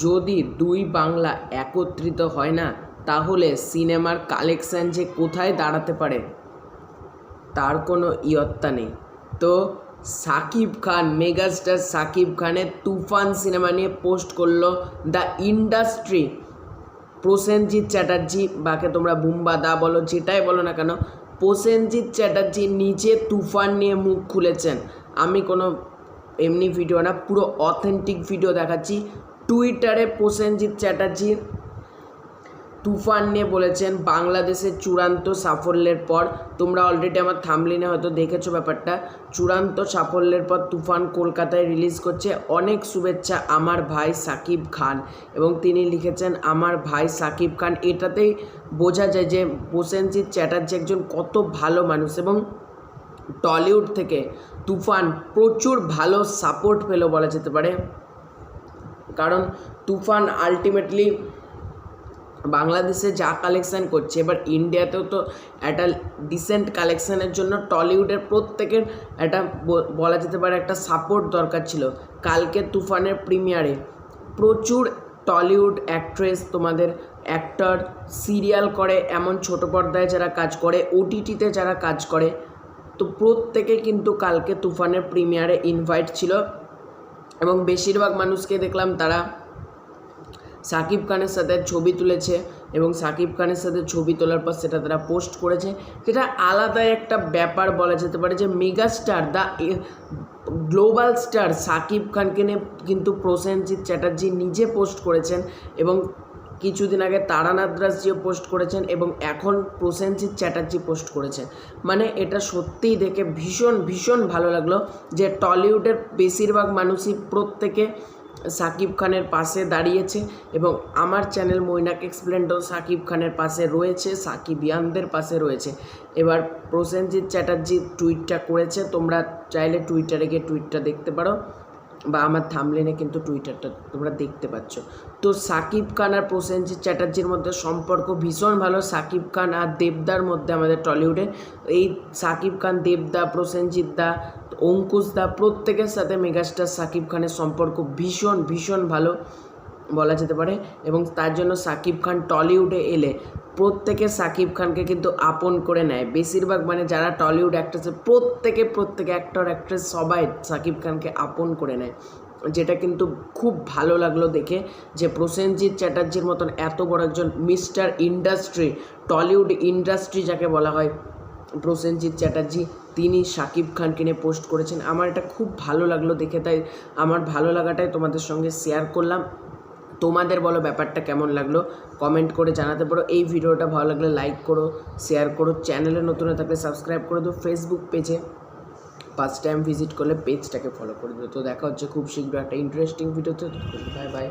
যদি দুই বাংলা একত্রিত হয় না, তাহলে সিনেমার কালেকশান যে কোথায় দাঁড়াতে পারে তার কোনো ইয়ত্তা নেই। তো সাকিব খান, মেগাস্টার সাকিব খানের তুফান সিনেমা নিয়ে পোস্ট করলো দ্য ইন্ডাস্ট্রি। প্রসেনজিৎ চ্যাটার্জি, বাকে তোমরা বুম্বাদা বলো, যেটাই বলো না কেন, প্রসেনজিৎ চ্যাটার্জি নিজে তুফান নিয়ে মুখ খুলেছেন। আমি কোনো এমনি ভিডিও না, পুরো অথেন্টিক ভিডিও দেখাচ্ছি। টুইটারে প্রসেনজিৎ চ্যাটার্জি তুফান নিয়ে বলেছেন, বাংলাদেশের চূড়ান্ত সাফল্যের পর, তোমরা অলরেডি আমার থাম্বনেইলে হয়তো দেখেছো ব্যাপারটা, চূড়ান্ত সাফল্যের পর তুফান কলকাতায় রিলিজ করছে। অনেক শুভেচ্ছা আমার ভাই সাকিব খান। এবং তিনি লিখেছেন আমার ভাই সাকিব খান। এটাতেই বোঝা যায় যে প্রসেনজিৎ চ্যাটার্জি একজন কত ভালো মানুষ। এবং টলিউড থেকে তুফান প্রচুর ভালো সাপোর্ট পেলো বলা যেতে পারে, কারণ তুফান আলটিমেটলি বাংলাদেশে যা কালেকশান করছে, এবার ইন্ডিয়াতেও তো একটা ডিসেন্ট কালেকশানের জন্য টলিউডের প্রত্যেকের একটা বলা যেতে পারে একটা সাপোর্ট দরকার ছিল। কালকে তুফানের প্রিমিয়ারে প্রচুর টলিউড অ্যাক্ট্রেস, তোমাদের অ্যাক্টর, সিরিয়াল করে, এমন ছোট পর্দায় যারা কাজ করে, ওটিটিতে যারা কাজ করে, তো প্রত্যেকে কিন্তু কালকে তুফানের প্রিমিয়ারে ইনভাইট ছিল। এবং বেশিরভাগ মানুষকে দেখলাম তারা সাকিব খানের সাথে ছবি তুলেছে, এবং সাকিব খানের সাথে ছবি তোলার পর সেটা তারা পোস্ট করেছে। যেটা আলাদাই একটা ব্যাপার বলা যেতে পারে যে megastar, the global star Shakib খানকে নিয়ে কিন্তু প্রসেনজিৎ চ্যাটার্জি নিজে পোস্ট করেছেন, এবং কিছুদিন আগে তারানাথ দাসজিও পোস্ট করেছেন, এবং এখন প্রসেনজিৎ চ্যাটার্জি পোস্ট করেছেন। মানে এটা সত্যিই দেখে ভীষণ ভীষণ ভালো লাগলো যে টলিউডের বেশিরভাগ মানুষই প্রত্যেকে সাকিব খানের পাশে দাঁড়িয়েছে। এবং আমার চ্যানেল মৈনাক এক্সপ্লেন্ডও সাকিব খানের পাশে রয়েছে, সাকিবিয়ানদের পাশে রয়েছে। এবার প্রসেনজিৎ চ্যাটার্জি টুইটটা করেছে, তোমরা চাইলে টুইটারে গিয়ে টুইটটা দেখতে পারো, বা আমার থাম্বনেইলে কিন্তু টুইটারটা তোমরা দেখতে পাচ্ছ। তো সাকিব খান আর প্রসেনজিৎ চ্যাটার্জির মধ্যে সম্পর্ক ভীষণ ভালো। সাকিব খান আর দেবদার মধ্যে আমাদের টলিউডে এই সাকিব খান, দেবদা, প্রসেনজিৎ দা, অঙ্কুশ দা, প্রত্যেকের সাথে মেগাস্টার সাকিব খানের সম্পর্ক ভীষণ ভীষণ ভালো বলা যেতে পারে। এবং তার জন্য সাকিব খান টলিউডে এলে প্রত্যেকে সাকিব খানকে কিন্তু আপন করে নেয়। বেশিরভাগ মানে যারা টলিউড অ্যাক্ট্রেস, প্রত্যেকে অ্যাক্টর অ্যাক্ট্রেস সবাই সাকিব খানকে আপন করে নেয়, যেটা কিন্তু খুব ভালো লাগলো দেখে যে প্রসেনজিৎ চ্যাটার্জির মতন এত বড় একজন মিস্টার ইন্ডাস্ট্রি, টলিউড ইন্ডাস্ট্রি যাকে বলা হয়, প্রসেনজিৎ চ্যাটার্জি, তিনি সাকিব খানকে নিয়ে পোস্ট করেছেন। আমার এটা খুব ভালো লাগলো দেখে, তাই আমার ভালো লাগাটাই তোমাদের সঙ্গে শেয়ার করলাম। তোমাদের বলো ব্যাপারটা কেমন লাগলো, কমেন্ট করে জানাতে পারো। এই ভিডিওটা ভালো লাগলে লাইক করো, শেয়ার করো, চ্যানেলে নতুন হয়ে থাকলে সাবস্ক্রাইব করে দিও, ফেসবুক পেজে ফার্স্ট টাইম ভিজিট করলে পেজটাকে ফলো করে দিও। তো দেখা হচ্ছে খুব শীঘ্র একটা ইন্টারেস্টিং ভিডিওতে। Bye bye.